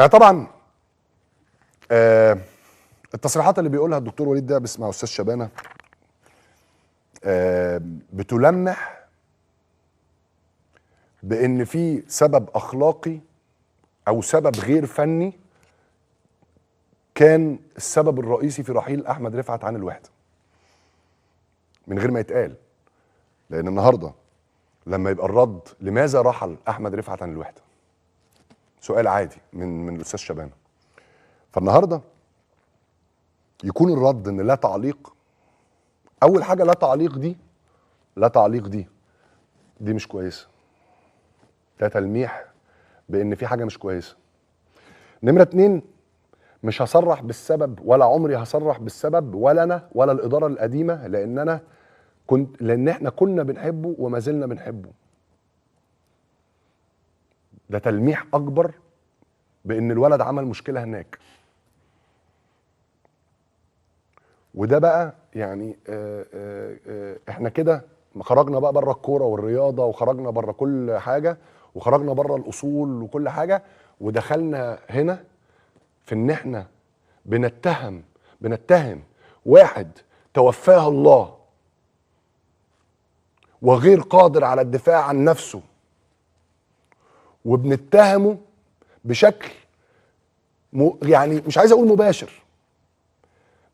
يعني طبعا التصريحات اللي بيقولها الدكتور وليد دعبس مع استاذ شبانه بتلمح بان في سبب اخلاقي او سبب غير فني كان السبب الرئيسي في رحيل احمد رفعت عن الوحده، من غير ما يتقال. لان النهارده لما يبقى الرد لماذا رحل احمد رفعت عن الوحده سؤال عادي من الاستاذ شبانه، فالنهارده يكون الرد ان لا تعليق. اول حاجه لا تعليق دي مش كويسه، ده تلميح بان في حاجه مش كويسه. نمره 2، مش هصرح بالسبب ولا عمري هصرح بالسبب، ولا انا ولا الاداره القديمه، لان احنا كنا بنحبه وما زلنا بنحبه. ده تلميح اكبر بان الولد عمل مشكله هناك. وده بقى يعني احنا كده خرجنا بقى بره الكوره والرياضه، وخرجنا بره كل حاجه، وخرجنا بره الاصول وكل حاجه، ودخلنا هنا في ان احنا بنتهم واحد توفاه الله وغير قادر على الدفاع عن نفسه، وبنتهمه بشكل يعني مش عايز اقول مباشر،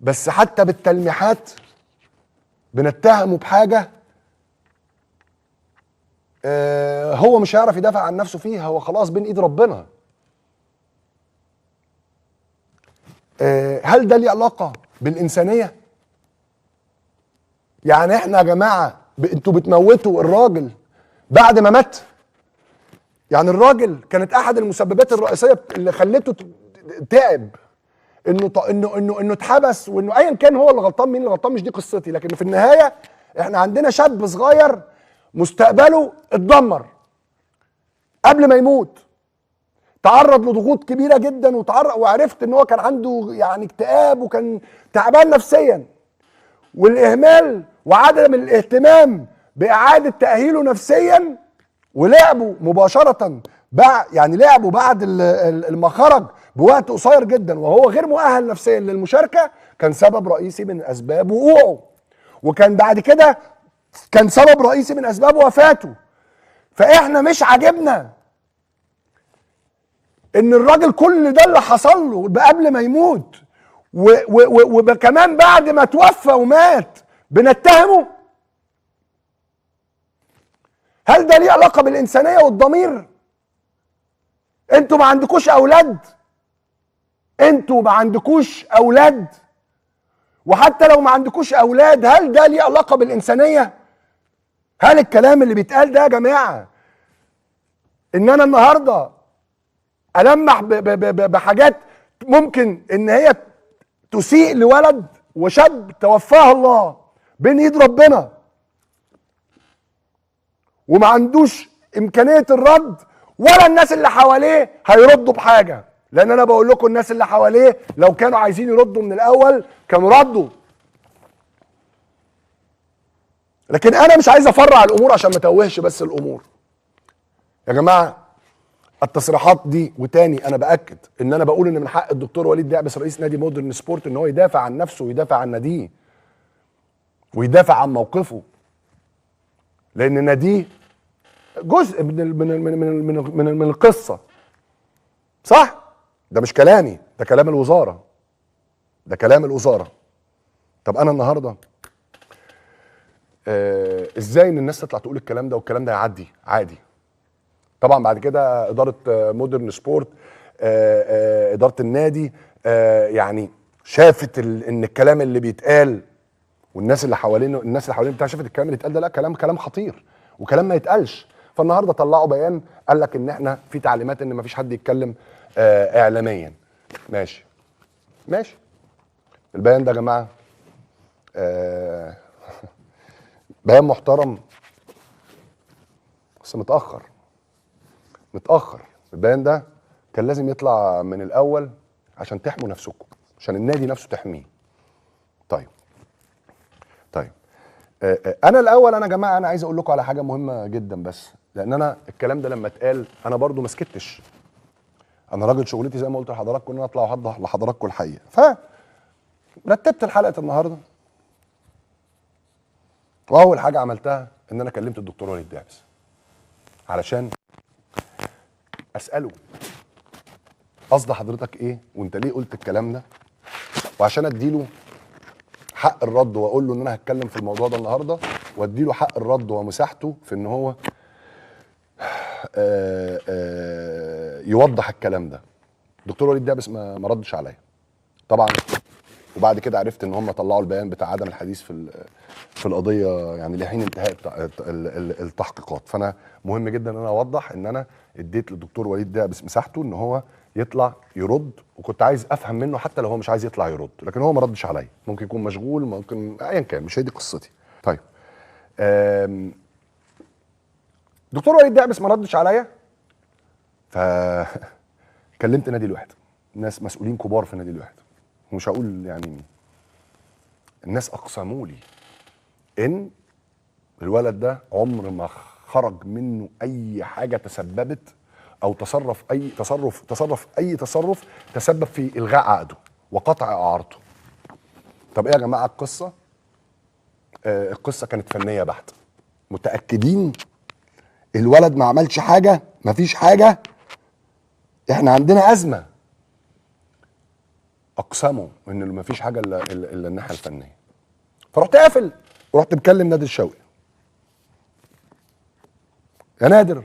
بس حتى بالتلميحات بنتهمه بحاجه هو مش هيعرف يدافع عن نفسه فيها، هو خلاص بين ايد ربنا. هل ده ليه علاقه بالانسانيه؟ يعني احنا يا جماعه انتوا بتموتوا الراجل بعد ما مات؟ يعني الراجل كانت احد المسببات الرئيسيه اللي خلته تعب انه اتحبس، وانه ايا كان هو اللي غلطان مين اللي غلطان مش دي قصتي، لكن في النهايه احنا عندنا شاب صغير مستقبله اتدمر قبل ما يموت، تعرض لضغوط كبيره جدا، وعرفت ان هو كان عنده يعني اكتئاب وكان تعبان نفسيا، والاهمال وعدم الاهتمام باعاده تاهيله نفسيا، ولعبوا مباشره لعبوا بعد ما خرج بوقت قصير جدا وهو غير مؤهل نفسيا للمشاركه، كان سبب رئيسي من اسباب وقوعه، وكان بعد كده كان سبب رئيسي من اسباب وفاته. فاحنا مش عاجبنا ان الراجل كل ده اللي حصل له قبل ما يموت، وكمان بعد ما توفى ومات بنتهمه. هل ده ليه علاقه بالانسانيه والضمير؟ انتوا ما عندكوش اولاد، وحتى لو ما عندكوش اولاد هل ده ليه علاقه بالانسانيه؟ هل الكلام اللي بيتقال ده يا جماعه ان انا النهارده ألمح بحاجات ممكن ان هي تسيء لولد وشاب توفاه الله بين ايد ربنا وما عندوش امكانيه الرد، ولا الناس اللي حواليه هيردوا بحاجه؟ لان انا بقول لكم الناس اللي حواليه لو كانوا عايزين يردوا من الاول كانوا ردوا. لكن انا مش عايز افرع الامور عشان ما توهش بس الامور يا جماعه. التصريحات دي، وتاني انا باكد ان انا بقول ان من حق الدكتور وليد دعبس رئيس نادي مودرن سبورت ان هو يدافع عن نفسه ويدافع عن ناديه ويدافع عن موقفه، لان ناديه جزء من القصه، صح؟ ده مش كلامي، ده كلام الوزاره. طب انا النهارده ازاي ان الناس تطلع تقول الكلام ده والكلام ده يعدي عادي؟ طبعا بعد كده اداره مودرن سبورت، اداره النادي يعني شافت ان الكلام اللي بيتقال، والناس اللي حوالين بتاع شافت الكلام اللي اتقال ده لا كلام خطير وكلام ما يتقالش. فالنهارده طلعوا بيان قال لك ان احنا في تعليمات ان ما فيش حد يتكلم اعلاميا. ماشي البيان ده يا جماعه بيان محترم بس متاخر. البيان ده كان لازم يطلع من الاول عشان تحموا نفسكم، عشان النادي نفسه تحميه. طيب انا الاول يا جماعه انا عايز اقول لكم على حاجه مهمه جدا، بس لان انا الكلام ده لما اتقال انا برضو ما سكتش، انا راجل شغلتي زي ما قلت لحضراتكم ان انا اطلع اوضح لحضراتكم الحقيقه. فرتبت الحلقه النهارده، واول حاجه عملتها ان انا كلمت الدكتور وليد دعبس علشان اساله قصد حضرتك ايه وانت ليه قلت الكلام ده، وعشان اديله حق الرد واقول له ان انا هتكلم في الموضوع ده النهارده، واديله حق الرد ومساحته في ان هو يوضح الكلام ده. الدكتور وليد دعبس ما ردش عليا طبعا، وبعد كده عرفت ان هم طلعوا البيان بتاع عدم الحديث في القضيه يعني لحين انتهاء التحقيقات. فانا مهم جدا ان انا اوضح ان انا اديت للدكتور وليد دعبس مساحته ان هو يطلع يرد، وكنت عايز افهم منه حتى لو هو مش عايز يطلع يرد، لكن هو ما ردش عليا، ممكن يكون مشغول، ممكن ايا كان، مش هي دي قصتي. طيب دكتور وليد دعبس ما ردش عليا، كلمت نادي الوحده، ناس مسؤولين كبار في نادي الوحده، ومش هقول يعني مين. الناس اقسموا لي ان الولد ده عمر ما خرج منه اي حاجه تسببت او تصرف اي تصرف تسبب في الغاء عقده وقطع اعارته. طب ايه يا جماعه القصه؟ القصه كانت فنيه بحته، متاكدين الولد ما عملش حاجه، مفيش حاجه، احنا عندنا ازمه. اقسموا ان مفيش حاجه الا الناحيه الفنيه. فرحت قافل ورحت مكلم نادر شوقي، يا نادر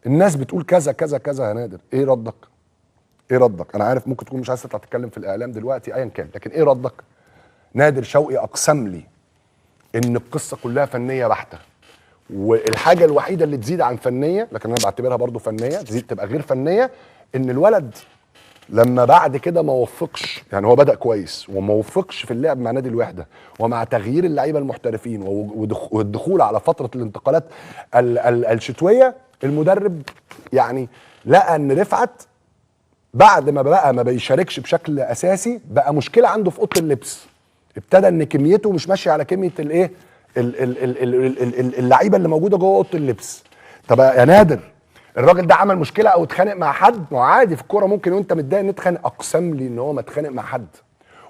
الناس بتقول كذا كذا كذا، يا نادر ايه ردك؟ ايه ردك؟ انا عارف ممكن تكون مش عايز تطلع تتكلم في الاعلام دلوقتي ايا كان، لكن ايه ردك؟ نادر شوقي اقسم لي ان القصه كلها فنيه بحته، والحاجه الوحيده اللي تزيد عن فنيه، لكن انا بعتبرها برضو فنيه، تزيد تبقى غير فنيه، ان الولد لما بعد كده ما وفقش، يعني هو بدأ كويس وما وفقش في اللعب مع نادي الوحده ومع تغيير اللعيبه المحترفين والدخول على فتره الانتقالات الشتويه، المدرب يعني لقى ان رفعت بعد ما بقى ما بيشاركش بشكل اساسي بقى مشكله عنده في اوضه اللبس، ابتدى ان كميته مش ماشيه على كميه الايه اللعيبه اللي موجوده جوه اوضه اللبس. طب يا نادر الراجل ده عمل مشكله او اتخانق مع حد؟ ما عادي في الكوره ممكن وانت متضايق نتخانق. اقسم لي ان هو ما اتخانق مع حد،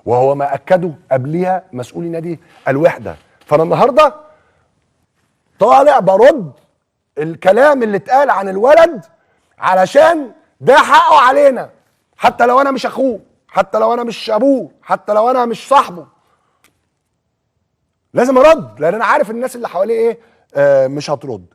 وهو ما اكده قبليها مسؤولي نادي الوحده. فانا النهارده طالع برد الكلام اللي اتقال عن الولد علشان ده حقه علينا، حتى لو انا مش اخوه، حتى لو انا مش ابوه، حتى لو انا مش صاحبه، لازم ارد، لان انا عارف الناس اللي حواليه ايه مش هترد.